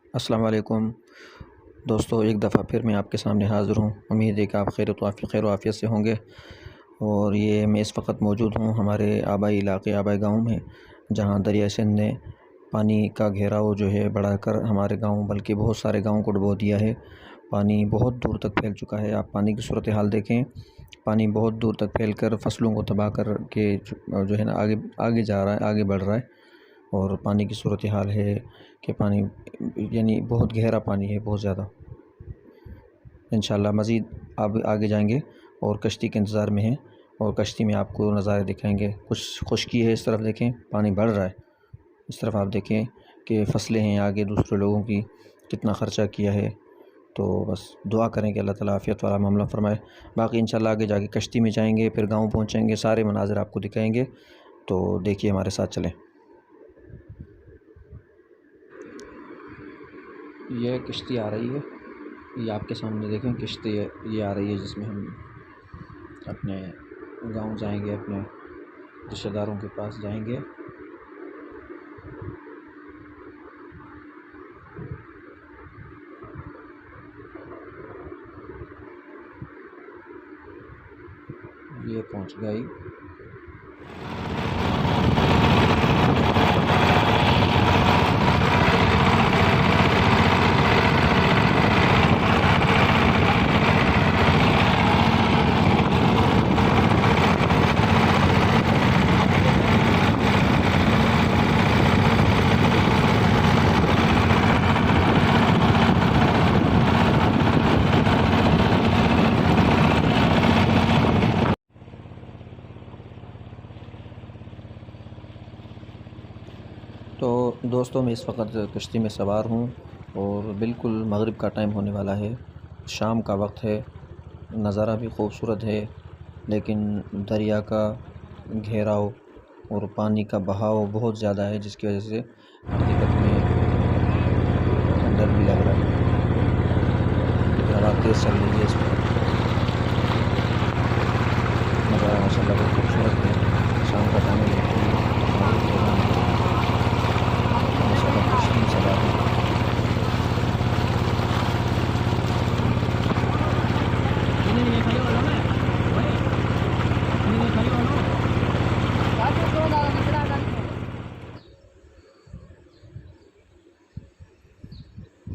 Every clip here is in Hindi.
अस्सलाम वालेकुम दोस्तों, एक दफ़ा फिर मैं आपके सामने हाज़िर हूँ। उम्मीद है कि आप खैर आफ़ियत से होंगे। और ये मैं इस वक्त मौजूद हूँ हमारे आबाई इलाके आबाई गाँव में, जहाँ दरिया सिंध ने पानी का घेराव जो है बढ़ाकर हमारे गाँव बल्कि बहुत सारे गाँव को डुबो दिया है। पानी बहुत दूर तक फैल चुका है। आप पानी की सूरत हाल देखें। पानी बहुत दूर तक फैल कर फसलों को तबाह कर के जो है ना आगे आगे जा रहा है, आगे बढ़ रहा है। और पानी की सूरत हाल है कि पानी यानी बहुत गहरा पानी है, बहुत ज़्यादा। इंशाअल्लाह मज़ीद अब आगे जाएंगे और कश्ती के इंतज़ार में हैं और कश्ती में आपको नज़ारे दिखाएंगे। कुछ खुशकी है, इस तरफ देखें पानी बढ़ रहा है। इस तरफ आप देखें कि फसलें हैं आगे दूसरे लोगों की, कितना ख़र्चा किया है। तो बस दुआ करें कि अल्लाह ताला आफ़ियत वाला मामला फ़रमाए। बाकी इंशाअल्लाह आगे जाके कश्ती में जाएंगे, फिर गाँव पहुँचेंगे, सारे मनाज़िर आपको दिखाएंगे। तो देखिए हमारे साथ चलें। यह किश्ती आ रही है, ये आपके सामने देखें किश्ती ये आ रही है, जिसमें हम अपने गांव जाएंगे, अपने रिश्तेदारों के पास जाएंगे। ये पहुंच गई। तो दोस्तों, मैं इस वक्त कश्ती में सवार हूँ और बिल्कुल मगरिब का टाइम होने वाला है, शाम का वक्त है। नज़ारा भी खूबसूरत है, लेकिन दरिया का घेराव और पानी का बहाव बहुत ज़्यादा है, जिसकी वजह से हकीकत में डर भी लग रहा है। हवा तेज़ चल रही है, इस पर नज़ारा माशाल्लाह बहुत खूबसूरत है। शाम का टाइम है, मगरिब के अज़ान माशाल्लाह कश्ती में सवार है।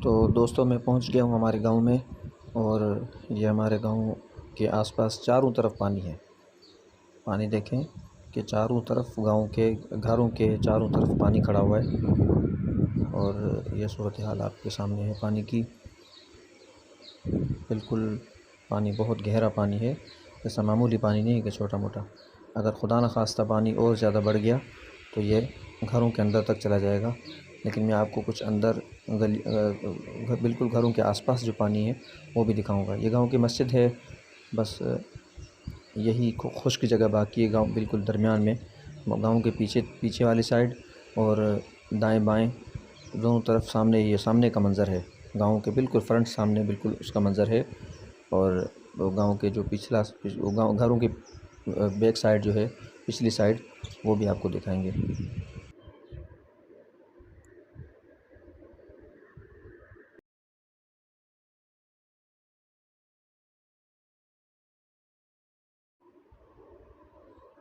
तो दोस्तों, मैं पहुंच गया हूं हमारे गांव में और ये हमारे गांव के आसपास चारों तरफ पानी है। पानी देखें कि चारों तरफ गांव के घरों के चारों तरफ पानी खड़ा हुआ है और यह सूरत हाल आपके सामने है पानी की। बिल्कुल पानी बहुत गहरा पानी है, ऐसा मामूली पानी नहीं है कि छोटा मोटा। अगर खुदा न खास्ता पानी और ज़्यादा बढ़ गया तो ये घरों के अंदर तक चला जाएगा। लेकिन मैं आपको कुछ अंदर बिल्कुल घरों के आसपास जो पानी है वो भी दिखाऊंगा। ये गांव की मस्जिद है, बस यही खुश्क जगह बाकी है। गांव बिल्कुल दरमियान में, गांव के पीछे पीछे वाली साइड और दाएं बाएं दोनों तरफ सामने, ये सामने का मंज़र है। गांव के बिल्कुल फ्रंट सामने बिल्कुल उसका मंज़र है। और गांव के जो पिछला गांव घरों के बैक साइड जो है, पिछली साइड, वो भी आपको दिखाएंगे।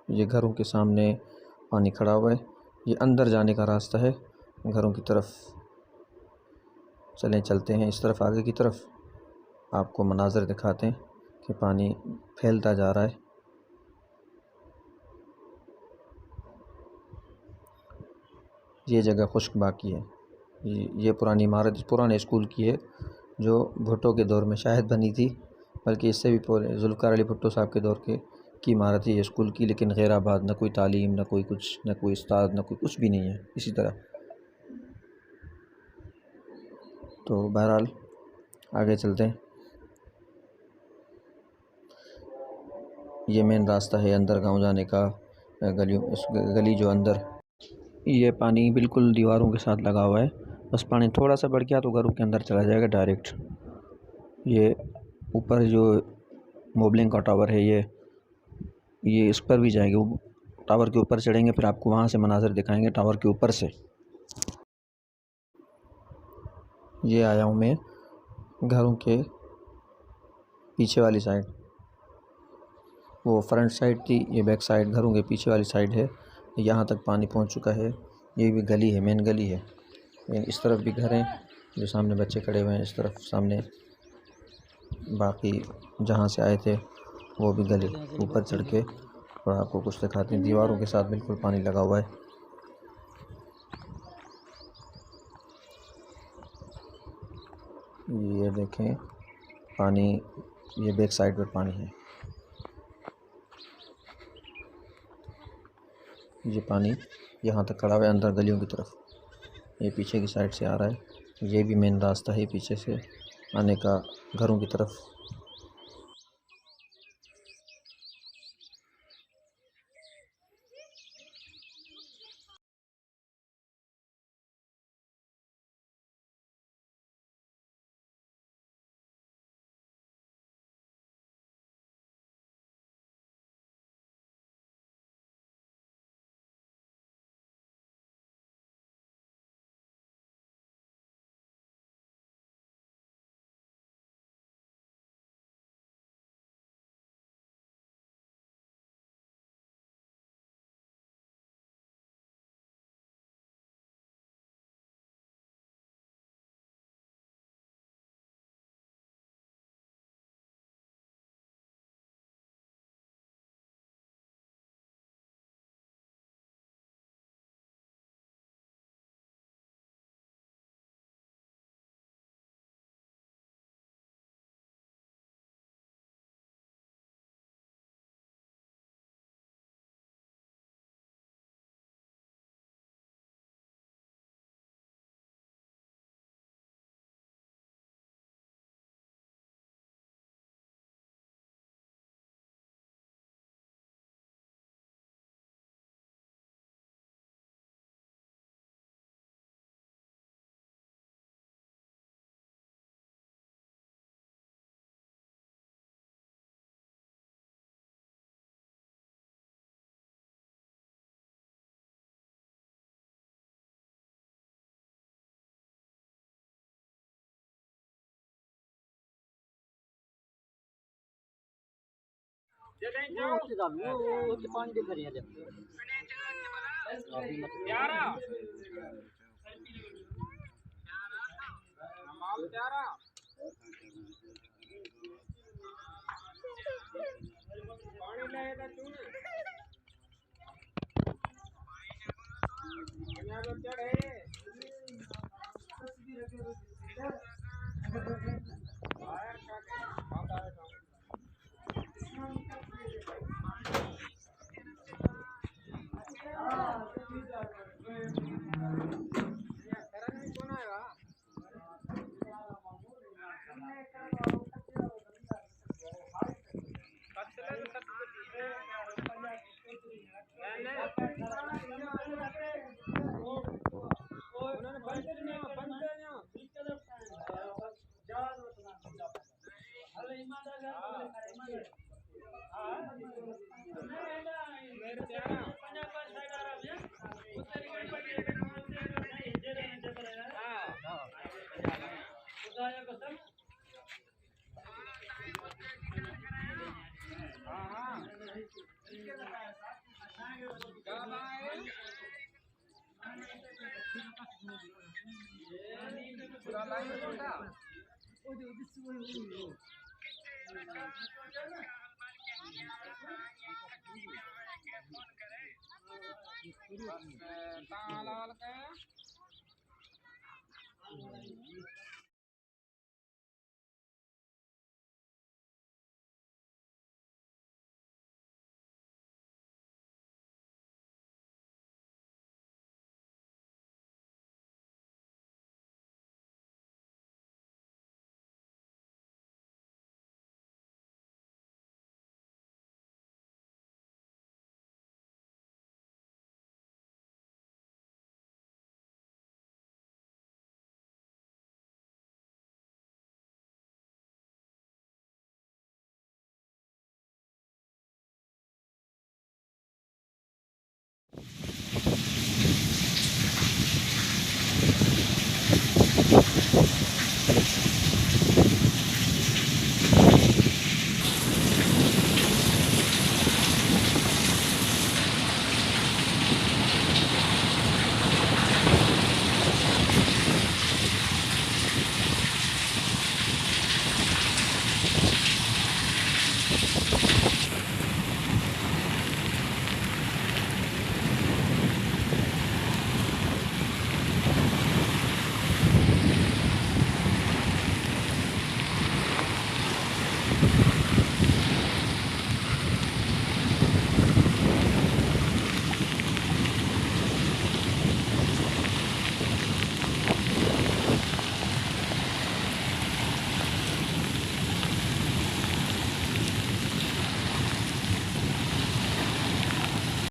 ये घरों के सामने पानी खड़ा हुआ है, ये अंदर जाने का रास्ता है घरों की तरफ। चलते हैं इस तरफ, आगे की तरफ आपको मनाज़र दिखाते हैं कि पानी फैलता जा रहा है। ये जगह खुश्क बाकी है। ये पुरानी इमारत पुराने स्कूल की है, जो भुट्टो के दौर में शायद बनी थी, बल्कि इससे भी पहले जुल्फ़िकार अली भुट्टो साहब के दौर की इमारत है ये स्कूल की। लेकिन गैर आबाद, न कोई तालीम, न कोई कुछ, न कोई उस्ताद, न कोई कुछ भी नहीं है इसी तरह। तो बहरहाल आगे चलते हैं। ये मेन रास्ता है अंदर गांव जाने का, गली जो अंदर। ये पानी बिल्कुल दीवारों के साथ लगा हुआ है, बस पानी थोड़ा सा बढ़ गया तो घरों के अंदर चला जाएगा डायरेक्ट। ये ऊपर जो मोबलिंग का टावर है, ये इस पर भी जाएंगे, वो टावर के ऊपर चढ़ेंगे, फिर आपको वहाँ से मनाज़र दिखाएंगे टावर के ऊपर से। ये आया हूँ मैं घरों के पीछे वाली साइड। वो फ्रंट साइड थी, ये बैक साइड घरों के पीछे वाली साइड है। यहाँ तक पानी पहुँच चुका है। ये भी गली है, मेन गली है। इस तरफ भी घर हैं, जो सामने बच्चे खड़े हुए हैं, इस तरफ सामने बाकी जहाँ से आए थे वो भी गली। ऊपर चढ़ के और आपको कुछ दिखाते हैं। दीवारों के साथ बिल्कुल पानी लगा हुआ है। ये देखें पानी, ये बैक साइड पर पानी है। ये पानी यहाँ तक खड़ा हुआ है अंदर गलियों की तरफ। ये पीछे की साइड से आ रहा है। ये भी मेन रास्ता है पीछे से आने का घरों की तरफ।